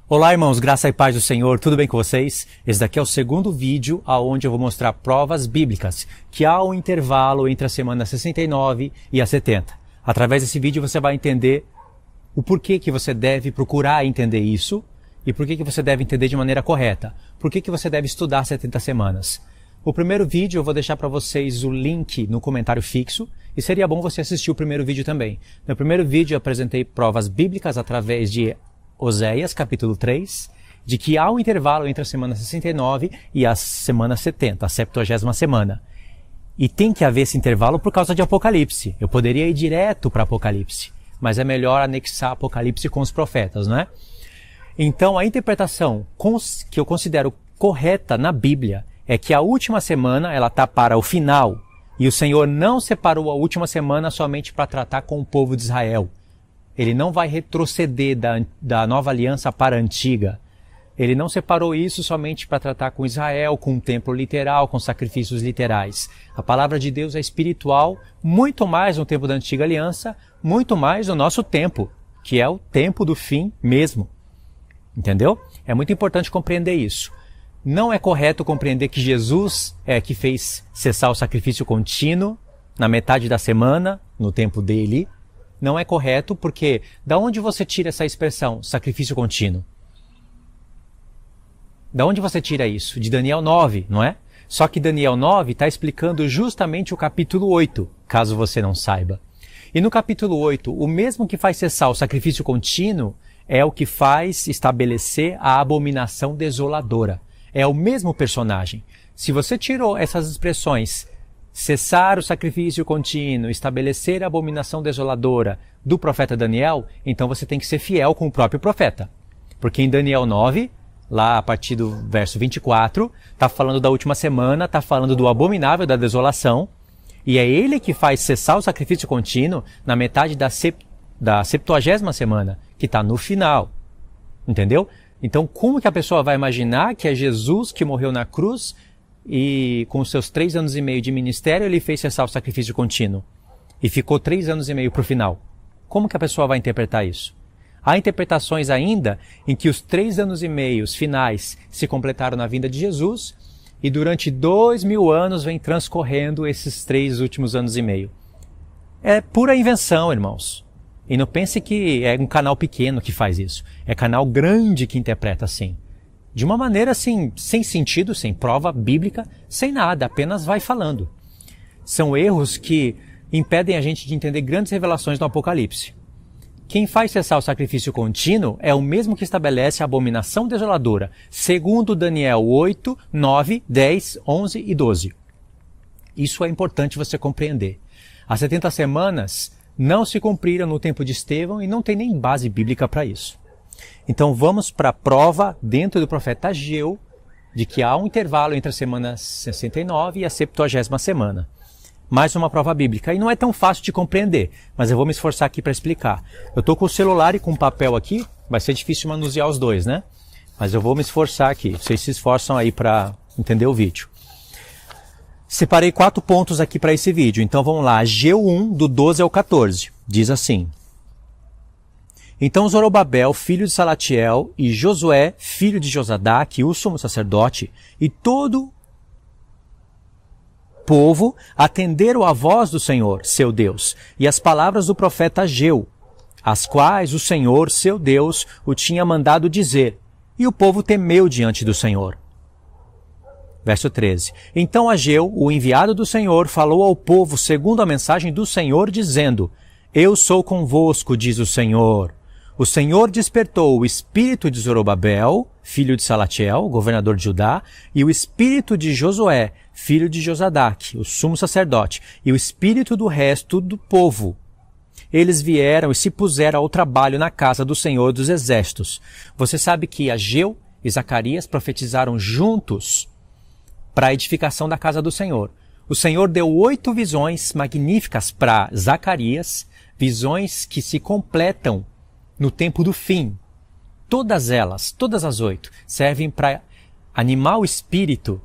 Olá, irmãos, graça e paz do Senhor, tudo bem com vocês? Esse daqui é o segundo vídeo onde eu vou mostrar provas bíblicas que há um intervalo entre a semana 69 e a 70. Através desse vídeo você vai entender o porquê que você deve procurar entender isso e porquê que você deve entender de maneira correta. Por que você deve estudar 70 semanas. O primeiro vídeo eu vou deixar para vocês o link no comentário fixo e seria bom você assistir o primeiro vídeo também. No primeiro vídeo eu apresentei provas bíblicas através de Oséias, capítulo 3, de que há um intervalo entre a semana 69 e a semana 70, a 70ª semana. E tem que haver esse intervalo por causa de Apocalipse. Eu poderia ir direto para Apocalipse, mas é melhor anexar Apocalipse com os profetas, não é? Então, a interpretação que eu considero correta na Bíblia é que a última semana ela está para o final, e o Senhor não separou a última semana somente para tratar com o povo de Israel. Ele não vai retroceder da nova aliança para a antiga. Ele não separou isso somente para tratar com Israel, com um templo literal, com sacrifícios literais. A palavra de Deus é espiritual, muito mais no tempo da antiga aliança, muito mais no nosso tempo, que é o tempo do fim mesmo. Entendeu? É muito importante compreender isso. Não é correto compreender que Jesus é que fez cessar o sacrifício contínuo na metade da semana, no tempo dele. Não é correto porque da onde você tira essa expressão, sacrifício contínuo? Da onde você tira isso? De Daniel 9, não é? Só que Daniel 9 está explicando justamente o capítulo 8, caso você não saiba. E no capítulo 8, o mesmo que faz cessar o sacrifício contínuo é o que faz estabelecer a abominação desoladora. É o mesmo personagem. Se você tirou essas expressões, cessar o sacrifício contínuo, estabelecer a abominação desoladora do profeta Daniel, então você tem que ser fiel com o próprio profeta. Porque em Daniel 9, lá a partir do verso 24, está falando da última semana, está falando do abominável da desolação, e é ele que faz cessar o sacrifício contínuo na metade da 70ª semana, que está no final. Entendeu? Então como que a pessoa vai imaginar que é Jesus que morreu na cruz e com os seus 3 anos e meio de ministério ele fez cessar o sacrifício contínuo e ficou 3 anos e meio para o final? Como que a pessoa vai interpretar isso? Há interpretações ainda em que os 3 anos e meio finais se completaram na vinda de Jesus e durante 2000 anos vem transcorrendo esses 3 últimos anos e meio. É pura invenção, irmãos. E não pense que é um canal pequeno que faz isso. É canal grande que interpreta assim. De uma maneira assim, sem sentido, sem prova bíblica, sem nada, apenas vai falando. São erros que impedem a gente de entender grandes revelações do Apocalipse. Quem faz cessar o sacrifício contínuo é o mesmo que estabelece a abominação desoladora, segundo Daniel 8, 9, 10, 11 e 12. Isso é importante você compreender. As 70 semanas não se cumpriram no tempo de Estevão e não tem nem base bíblica para isso. Então vamos para a prova dentro do profeta Ageu de que há um intervalo entre a semana 69 e a 70ª semana. Mais uma prova bíblica. E não é tão fácil de compreender, mas eu vou me esforçar aqui para explicar. Eu estou com o celular e com o papel aqui, vai ser difícil manusear os dois, né? Mas eu vou me esforçar aqui. Vocês se esforçam aí para entender o vídeo. Separei 4 pontos aqui para esse vídeo. Então vamos lá. Ageu 1, do 12 ao 14. Diz assim. Então Zorobabel, filho de Salatiel, e Josué, filho de Josadaque, o sumo sacerdote, e todo o povo atenderam à voz do Senhor, seu Deus, e as palavras do profeta Ageu, as quais o Senhor, seu Deus, o tinha mandado dizer. E o povo temeu diante do Senhor. Verso 13. Então Ageu, o enviado do Senhor, falou ao povo segundo a mensagem do Senhor, dizendo: Eu sou convosco, diz o Senhor. O Senhor despertou o espírito de Zorobabel, filho de Salatiel, governador de Judá, e o espírito de Josué, filho de Josadaque, o sumo sacerdote, e o espírito do resto do povo. Eles vieram e se puseram ao trabalho na casa do Senhor dos Exércitos. Você sabe que Ageu e Zacarias profetizaram juntos para a edificação da casa do Senhor. O Senhor deu 8 visões magníficas para Zacarias, visões que se completam no tempo do fim. Todas elas, todas as 8, servem para animar o espírito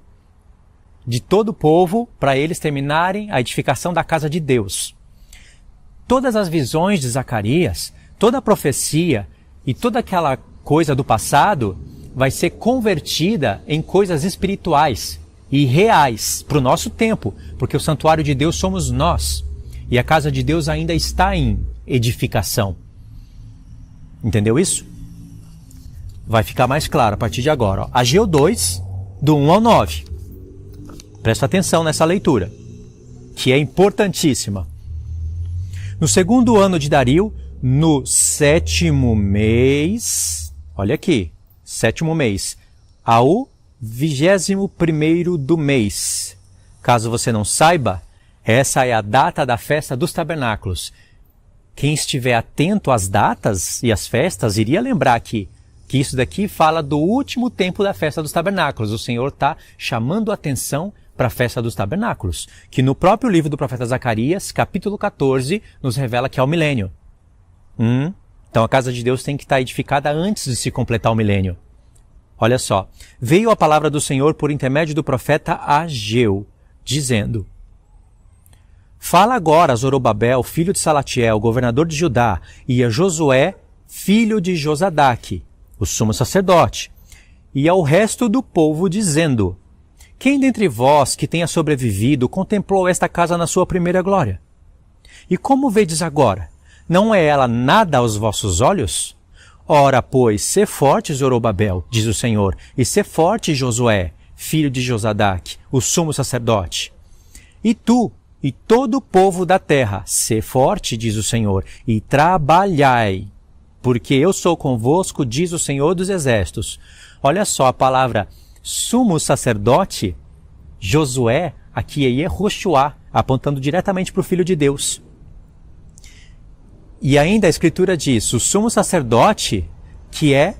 de todo o povo, para eles terminarem a edificação da casa de Deus. Todas as visões de Zacarias, toda a profecia e toda aquela coisa do passado, vai ser convertida em coisas espirituais e reais para o nosso tempo, porque o santuário de Deus somos nós. E a casa de Deus ainda está em edificação. Entendeu isso? Vai ficar mais claro a partir de agora. Ó. Ageu 2, do 1 ao 9. Presta atenção nessa leitura, que é importantíssima. No segundo ano de Dario, no 7º mês, olha aqui, 7º mês, ao 21º do mês. Caso você não saiba, essa é a data da festa dos tabernáculos. Quem estiver atento às datas e às festas, iria lembrar que isso daqui fala do último tempo da festa dos tabernáculos. O Senhor está chamando a atenção para a festa dos tabernáculos, que no próprio livro do profeta Zacarias, capítulo 14, nos revela que é o milênio. Então a casa de Deus tem que estar edificada antes de se completar o milênio. Olha só, veio a palavra do Senhor por intermédio do profeta Ageu, dizendo: Fala agora a Zorobabel, filho de Salatiel, governador de Judá, e a Josué, filho de Josadaque, o sumo sacerdote, e ao resto do povo, dizendo: Quem dentre vós que tenha sobrevivido contemplou esta casa na sua primeira glória? E como vedes agora? Não é ela nada aos vossos olhos? Ora, pois, sê forte, Zorobabel, diz o Senhor, e sê forte, Josué, filho de Josadaque, o sumo sacerdote. E tu, e todo o povo da terra, sê forte, diz o Senhor, e trabalhai, porque eu sou convosco, diz o Senhor dos Exércitos. Olha só a palavra sumo sacerdote, Josué, aqui é Yehoshua, apontando diretamente para o Filho de Deus. E ainda a Escritura diz, o sumo sacerdote, que é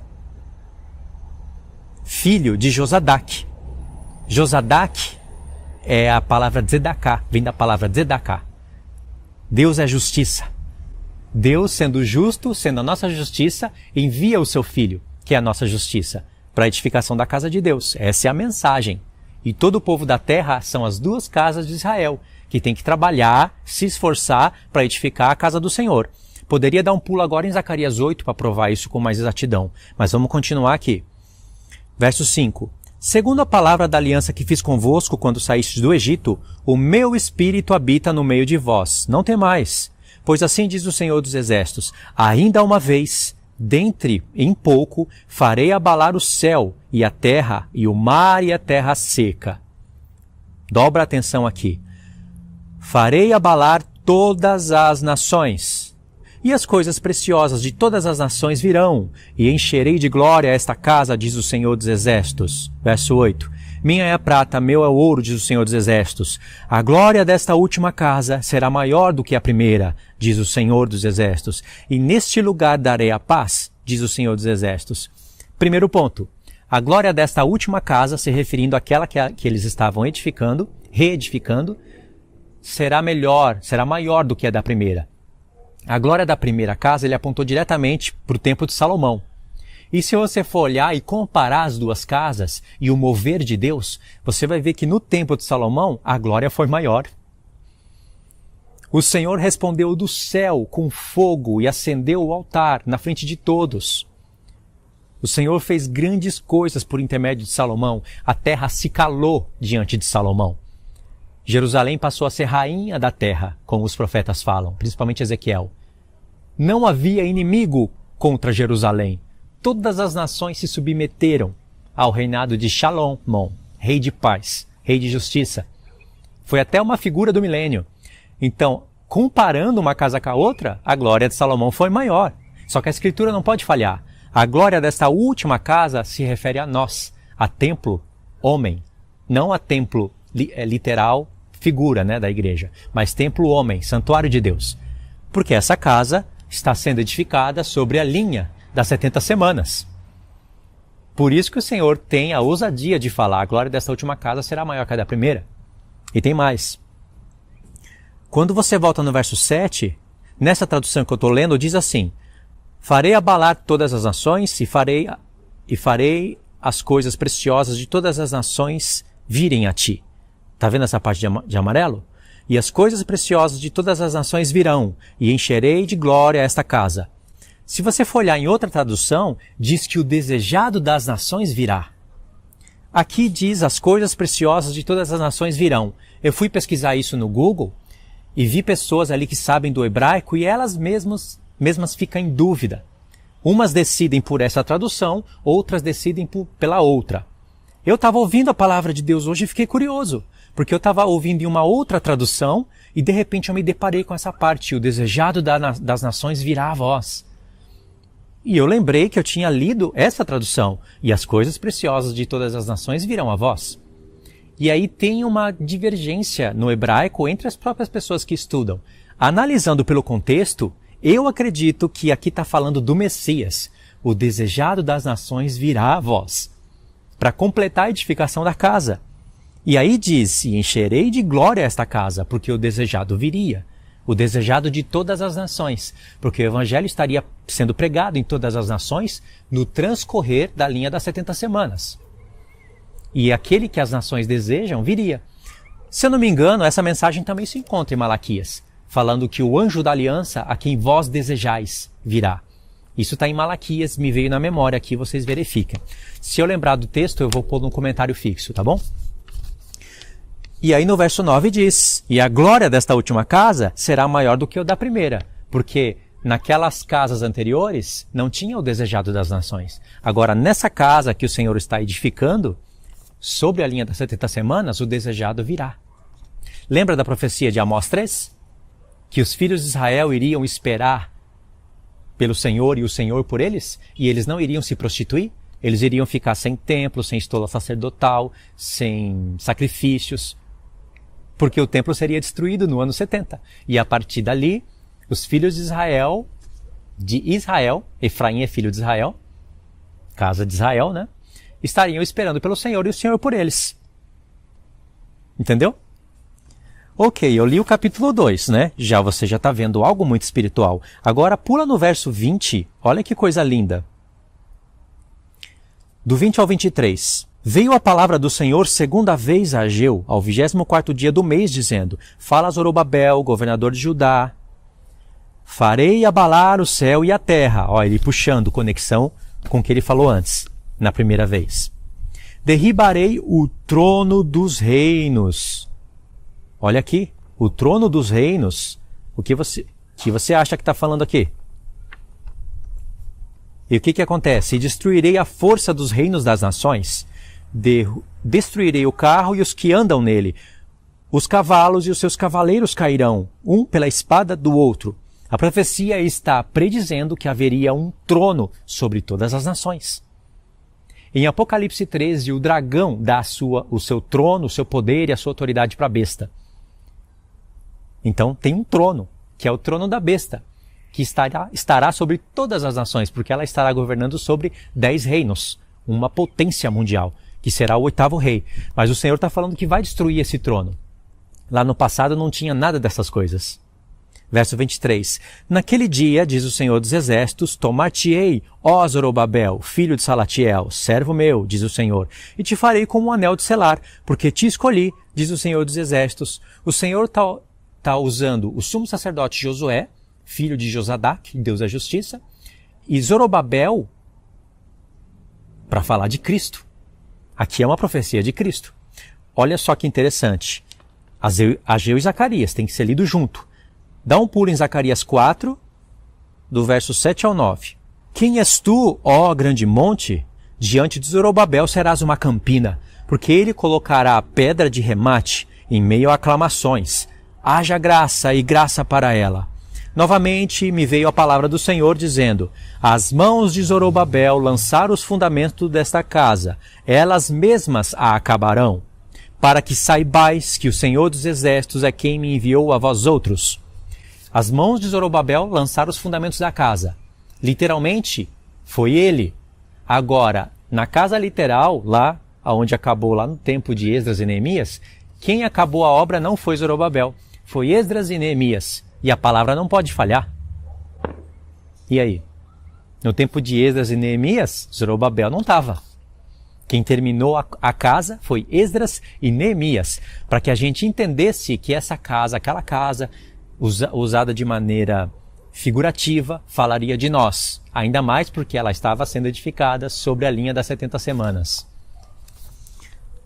filho de Josadaque. Josadaque é a palavra Tzedakah, vem da palavra Tzedakah. Deus é justiça. Deus, sendo justo, sendo a nossa justiça, envia o seu Filho, que é a nossa justiça, para a edificação da casa de Deus. Essa é a mensagem. E todo o povo da terra são as duas casas de Israel, que tem que trabalhar, se esforçar para edificar a casa do Senhor. Poderia dar um pulo agora em Zacarias 8 para provar isso com mais exatidão, mas vamos continuar aqui. Verso 5. Segundo a palavra da aliança que fiz convosco quando saístes do Egito, o meu espírito habita no meio de vós. Não temais, pois assim diz o Senhor dos Exércitos, ainda uma vez, dentre em pouco, farei abalar o céu e a terra, e o mar e a terra seca. Dobra a atenção aqui. Farei abalar todas as nações, e as coisas preciosas de todas as nações virão, e encherei de glória esta casa, diz o Senhor dos Exércitos. Verso 8. Minha é a prata, meu é o ouro, diz o Senhor dos Exércitos. A glória desta última casa será maior do que a primeira, diz o Senhor dos Exércitos. E neste lugar darei a paz, diz o Senhor dos Exércitos. Primeiro ponto. A glória desta última casa, se referindo àquela que eles estavam edificando, reedificando, será melhor, será maior do que a da primeira. A glória da primeira casa ele apontou diretamente para o templo de Salomão. E se você for olhar e comparar as duas casas e o mover de Deus, você vai ver que no templo de Salomão a glória foi maior. O Senhor respondeu do céu com fogo e acendeu o altar na frente de todos. O Senhor fez grandes coisas por intermédio de Salomão. A terra se calou diante de Salomão. Jerusalém passou a ser rainha da terra, como os profetas falam, principalmente Ezequiel. Não havia inimigo contra Jerusalém. Todas as nações se submeteram ao reinado de Shalom, rei de paz, rei de justiça. Foi até uma figura do milênio. Então, comparando uma casa com a outra, a glória de Salomão foi maior. Só que a Escritura não pode falhar. A glória desta última casa se refere a nós, a templo homem, não a templo literal, figura, da igreja, mas templo homem, santuário de Deus. Porque essa casa está sendo edificada sobre a linha das 70 semanas. Por isso que o Senhor tem a ousadia de falar, a glória dessa última casa será maior que a da primeira. E tem mais. Quando você volta no verso 7, nessa tradução que eu estou lendo, diz assim, farei abalar todas as nações e farei as coisas preciosas de todas as nações virem a ti. Está vendo essa parte de amarelo? E as coisas preciosas de todas as nações virão, e encherei de glória esta casa. Se você for olhar em outra tradução, diz que o desejado das nações virá. Aqui diz as coisas preciosas de todas as nações virão. Eu fui pesquisar isso no Google e vi pessoas ali que sabem do hebraico e elas mesmas ficam em dúvida. Umas decidem por essa tradução, outras decidem pela outra. Eu estava ouvindo a palavra de Deus hoje e fiquei curioso, porque eu estava ouvindo em uma outra tradução e de repente eu me deparei com essa parte, o desejado das nações virá a vós. E eu lembrei que eu tinha lido essa tradução, e as coisas preciosas de todas as nações virão a vós. E aí tem uma divergência no hebraico entre as próprias pessoas que estudam. Analisando pelo contexto, eu acredito que aqui está falando do Messias. O desejado das nações virá a vós, para completar a edificação da casa. E aí diz, e encherei de glória esta casa, porque o desejado viria. O desejado de todas as nações, porque o evangelho estaria sendo pregado em todas as nações no transcorrer da linha das 70 semanas. E aquele que as nações desejam viria. Se eu não me engano, essa mensagem também se encontra em Malaquias, falando que o anjo da aliança a quem vós desejais virá. Isso está em Malaquias, me veio na memória aqui, vocês verifiquem. Se eu lembrar do texto, eu vou pôr num comentário fixo, tá bom? E aí no verso 9 diz, e a glória desta última casa será maior do que o da primeira, porque naquelas casas anteriores não tinha o desejado das nações. Agora, nessa casa que o Senhor está edificando, sobre a linha das 70 semanas, o desejado virá. Lembra da profecia de Amós 3? Que os filhos de Israel iriam esperar pelo Senhor e o Senhor por eles? E eles não iriam se prostituir? Eles iriam ficar sem templo, sem estola sacerdotal, sem sacrifícios, porque o templo seria destruído no ano 70. E a partir dali, os filhos de Israel, Efraim é filho de Israel, casa de Israel, né? Estariam esperando pelo Senhor e o Senhor por eles. Entendeu? Ok, eu li o capítulo 2, né? Você já está vendo algo muito espiritual. Agora pula no verso 20, olha que coisa linda. Do 20 ao 23. Veio a palavra do Senhor segunda vez a Ageu, ao 24º dia do mês, dizendo, fala a Zorobabel, governador de Judá, farei abalar o céu e a terra. Olha, ele puxando conexão com o que ele falou antes, na primeira vez. Derribarei o trono dos reinos. Olha aqui, o trono dos reinos. O que você acha que está falando aqui? E o que acontece? Destruirei a força dos reinos das nações. Destruirei o carro e os que andam nele. Os cavalos e os seus cavaleiros cairão, um pela espada do outro. A profecia está predizendo que haveria um trono sobre todas as nações. Em Apocalipse 13, o dragão dá o seu trono, o seu poder e a sua autoridade para a besta. Então tem um trono, que é o trono da besta, que estará sobre todas as nações, porque ela estará governando sobre 10 reinos, uma potência mundial, que será o 8º rei. Mas o Senhor está falando que vai destruir esse trono. Lá no passado não tinha nada dessas coisas. Verso 23. Naquele dia, diz o Senhor dos Exércitos, tomar-te-ei, ó Zorobabel, filho de Salatiel, servo meu, diz o Senhor, e te farei como um anel de selar, porque te escolhi, diz o Senhor dos Exércitos. O Senhor está usando o sumo sacerdote Josué, filho de Josadac, Deus da justiça, e Zorobabel para falar de Cristo. Aqui é uma profecia de Cristo. Olha só que interessante. Ageu e Zacarias tem que ser lido junto. Dá um pulo em Zacarias 4, do verso 7 ao 9. Quem és tu, ó grande monte? Diante de Zorobabel serás uma campina, porque ele colocará a pedra de remate em meio a aclamações. Haja graça e graça para ela. Novamente me veio a palavra do Senhor dizendo, as mãos de Zorobabel lançaram os fundamentos desta casa, elas mesmas a acabarão, para que saibais que o Senhor dos Exércitos é quem me enviou a vós outros. As mãos de Zorobabel lançaram os fundamentos da casa. Literalmente, foi ele. Agora, na casa literal, lá onde acabou lá no tempo de Esdras e Neemias, quem acabou a obra não foi Zorobabel, foi Esdras e Neemias. E a palavra não pode falhar. E aí? No tempo de Esdras e Neemias, Zorobabel não estava. Quem terminou a casa foi Esdras e Neemias, para que a gente entendesse que essa casa, aquela casa, usada de maneira figurativa, falaria de nós, ainda mais porque ela estava sendo edificada sobre a linha das 70 semanas.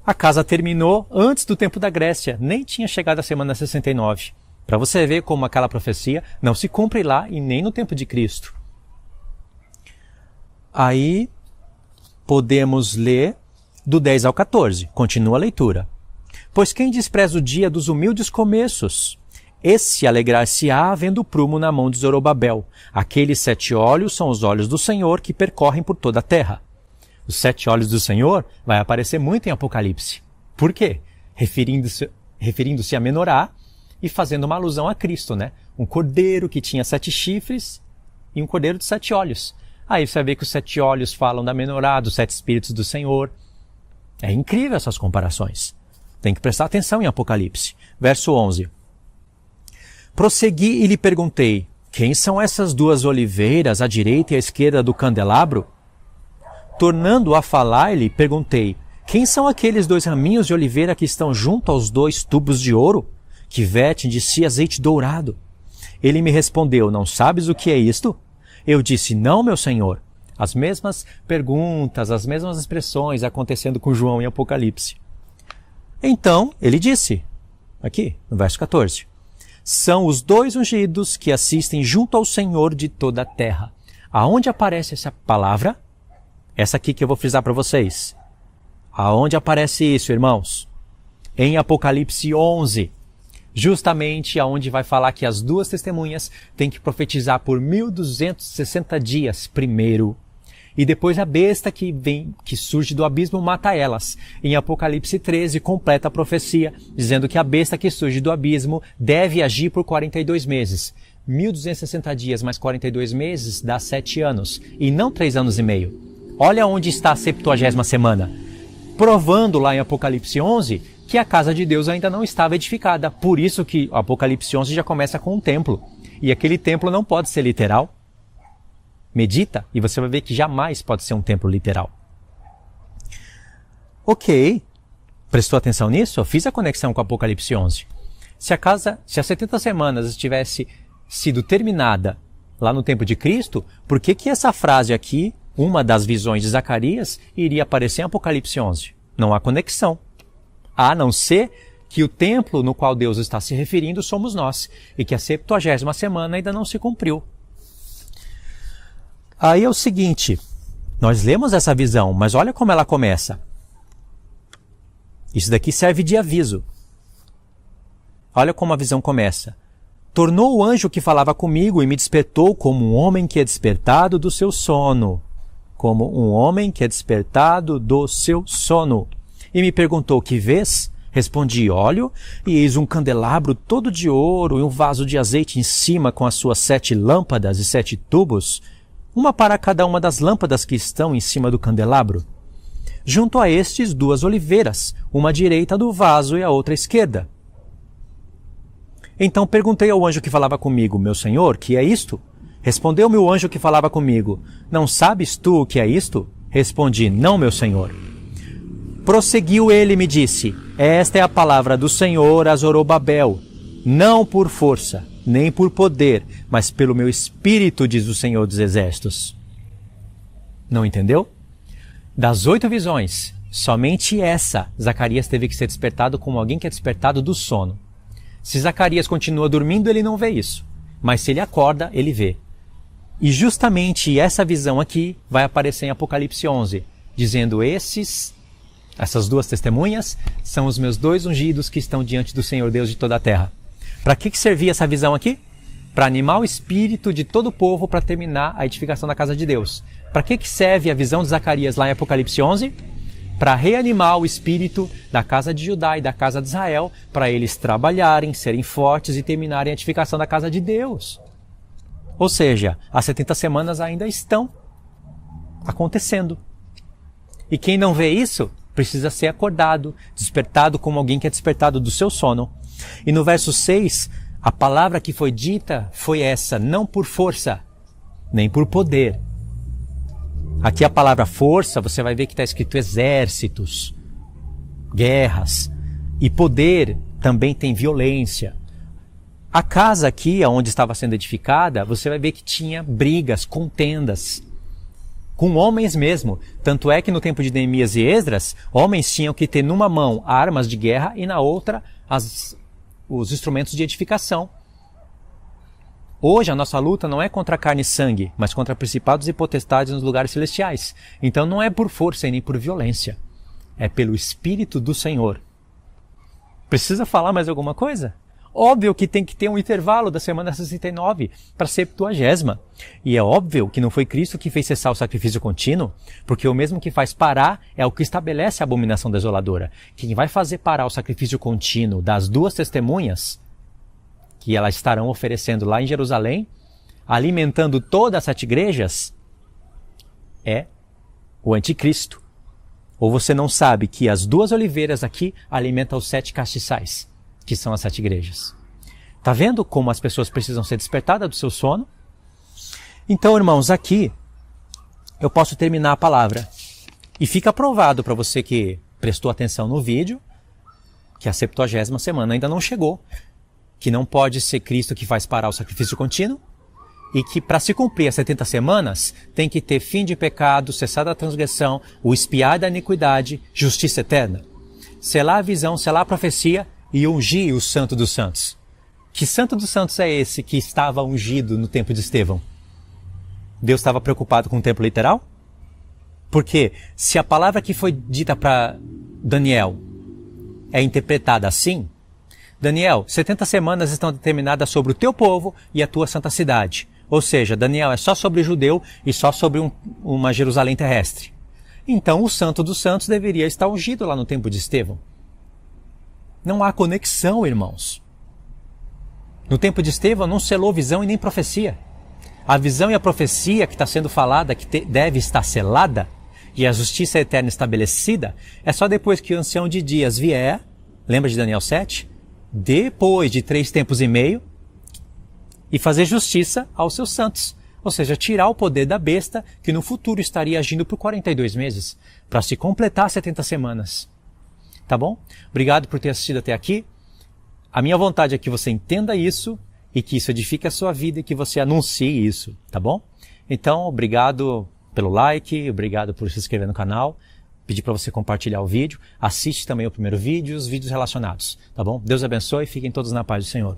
A casa terminou antes do tempo da Grécia, nem tinha chegado a semana 69. Para você ver como aquela profecia não se cumpre lá e nem no tempo de Cristo. Aí podemos ler do 10 ao 14, continua a leitura. Pois quem despreza o dia dos humildes começos, esse alegrar-se-á vendo o prumo na mão de Zorobabel. Aqueles 7 olhos são os olhos do Senhor que percorrem por toda a terra. Os 7 olhos do Senhor vai aparecer muito em Apocalipse. Por quê? Referindo-se a Menorá e fazendo uma alusão a Cristo, né? Um cordeiro que tinha 7 chifres e um cordeiro de 7 olhos. Aí você vai ver que os 7 olhos falam da Menorá, dos 7 Espíritos do Senhor. É incrível essas comparações. Tem que prestar atenção em Apocalipse. Verso 11. Prossegui e lhe perguntei, quem são essas 2 oliveiras à direita e à esquerda do candelabro? Tornando a falar, lhe perguntei, quem são aqueles 2 raminhos de oliveira que estão junto aos 2 tubos de ouro, que vertem de si azeite dourado? Ele me respondeu, não sabes o que é isto? Eu disse, não, meu senhor. As mesmas perguntas, as mesmas expressões acontecendo com João em Apocalipse. Então, ele disse, aqui, no verso 14, são os 2 ungidos que assistem junto ao Senhor de toda a terra. Aonde aparece essa palavra? Essa aqui que eu vou frisar para vocês. Aonde aparece isso, irmãos? Em Apocalipse 11. Justamente aonde vai falar que as 2 testemunhas têm que profetizar por 1260 dias primeiro. E depois a besta que surge do abismo mata elas. Em Apocalipse 13 completa a profecia, dizendo que a besta que surge do abismo deve agir por 42 meses. 1260 dias mais 42 meses dá 7 anos, e não 3 anos e meio. Olha onde está a 70ª semana. Provando lá em Apocalipse 11 que a casa de Deus ainda não estava edificada. Por isso que Apocalipse 11 já começa com um templo. E aquele templo não pode ser literal. Medita e você vai ver que jamais pode ser um templo literal. Ok. Prestou atenção nisso? Eu fiz a conexão com Apocalipse 11. Se as 70 semanas tivesse sido terminada lá no tempo de Cristo, por que essa frase aqui, uma das visões de Zacarias, iria aparecer em Apocalipse 11? Não há conexão. A não ser que o templo no qual Deus está se referindo somos nós, e que a 70ª semana ainda não se cumpriu. Aí é o seguinte, nós lemos essa visão, mas olha como ela começa. Isso daqui serve de aviso. Olha como a visão começa. Tornou o anjo que falava comigo e me despertou como um homem que é despertado do seu sono. Como um homem que é despertado do seu sono. E me perguntou, que vês? Respondi, olho, e eis um candelabro todo de ouro e um vaso de azeite em cima com as suas 7 lâmpadas e 7 tubos, uma para cada uma das lâmpadas que estão em cima do candelabro. Junto a estes 2 oliveiras, uma à direita do vaso e a outra à esquerda. Então perguntei ao anjo que falava comigo, meu senhor, que é isto? Respondeu-me o anjo que falava comigo, não sabes tu o que é isto? Respondi, não, meu senhor. Prosseguiu ele e me disse, esta é a palavra do Senhor a Zorobabel, não por força, nem por poder, mas pelo meu espírito, diz o Senhor dos Exércitos. Não entendeu? Das 8 visões, somente essa, Zacarias teve que ser despertado como alguém que é despertado do sono. Se Zacarias continua dormindo, ele não vê isso. Mas se ele acorda, ele vê. E justamente essa visão aqui vai aparecer em Apocalipse 11, dizendo essas 2 testemunhas são os meus 2 ungidos que estão diante do Senhor Deus de toda a terra. Para que servia essa visão aqui? Para animar o espírito de todo o povo para terminar a edificação da casa de Deus. Para que serve a visão de Zacarias lá em Apocalipse 11? Para reanimar o espírito da casa de Judá e da casa de Israel, para eles trabalharem, serem fortes e terminarem a edificação da casa de Deus. Ou seja, as 70 semanas ainda estão acontecendo. E quem não vê isso, precisa ser acordado, despertado como alguém que é despertado do seu sono. E no verso 6, a palavra que foi dita foi essa, não por força, nem por poder. Aqui a palavra força, você vai ver que está escrito exércitos, guerras. E poder também tem violência. A casa aqui, onde estava sendo edificada, você vai ver que tinha brigas, contendas, com homens mesmo. Tanto é que no tempo de Neemias e Esdras, homens tinham que ter numa mão armas de guerra e na outra os instrumentos de edificação. Hoje a nossa luta não é contra carne e sangue, mas contra principados e potestades nos lugares celestiais. Então não é por força e nem por violência. É pelo Espírito do Senhor. Precisa falar mais alguma coisa? Óbvio que tem que ter um intervalo da semana 69 para a 70ª. E é óbvio que não foi Cristo que fez cessar o sacrifício contínuo, porque o mesmo que faz parar é o que estabelece a abominação desoladora. Quem vai fazer parar o sacrifício contínuo das duas testemunhas, que elas estarão oferecendo lá em Jerusalém, alimentando todas as 7 igrejas, é o anticristo. Ou você não sabe que as 2 oliveiras aqui alimentam os 7 castiçais, que são as 7 igrejas. Tá vendo como as pessoas precisam ser despertadas do seu sono? Então, irmãos, aqui eu posso terminar a palavra. E fica provado para você que prestou atenção no vídeo, que a 70ª semana ainda não chegou, que não pode ser Cristo que faz parar o sacrifício contínuo, e que para se cumprir as 70 semanas, tem que ter fim de pecado, cessada a transgressão, o expiar da iniquidade, justiça eterna. Selar a visão, selar a profecia e ungir o Santo dos Santos. Que Santo dos Santos é esse que estava ungido no tempo de Estevão? Deus estava preocupado com o tempo literal? Porque se a palavra que foi dita para Daniel é interpretada assim, Daniel, 70 semanas estão determinadas sobre o teu povo e a tua santa cidade. Ou seja, Daniel é só sobre judeu e só sobre uma Jerusalém terrestre. Então o Santo dos Santos deveria estar ungido lá no tempo de Estevão. Não há conexão, irmãos. No tempo de Estevão não selou visão e nem profecia. A visão e a profecia que está sendo falada, que deve estar selada, e a justiça eterna estabelecida, é só depois que o ancião de dias vier, lembra de Daniel 7? Depois de 3 tempos e meio, e fazer justiça aos seus santos. Ou seja, tirar o poder da besta que no futuro estaria agindo por 42 meses, para se completar 70 semanas. Tá bom? Obrigado por ter assistido até aqui. A minha vontade é que você entenda isso e que isso edifique a sua vida e que você anuncie isso, tá bom? Então, obrigado pelo like, obrigado por se inscrever no canal. Pedir para você compartilhar o vídeo. Assiste também o primeiro vídeo e os vídeos relacionados, tá bom? Deus abençoe e fiquem todos na paz do Senhor.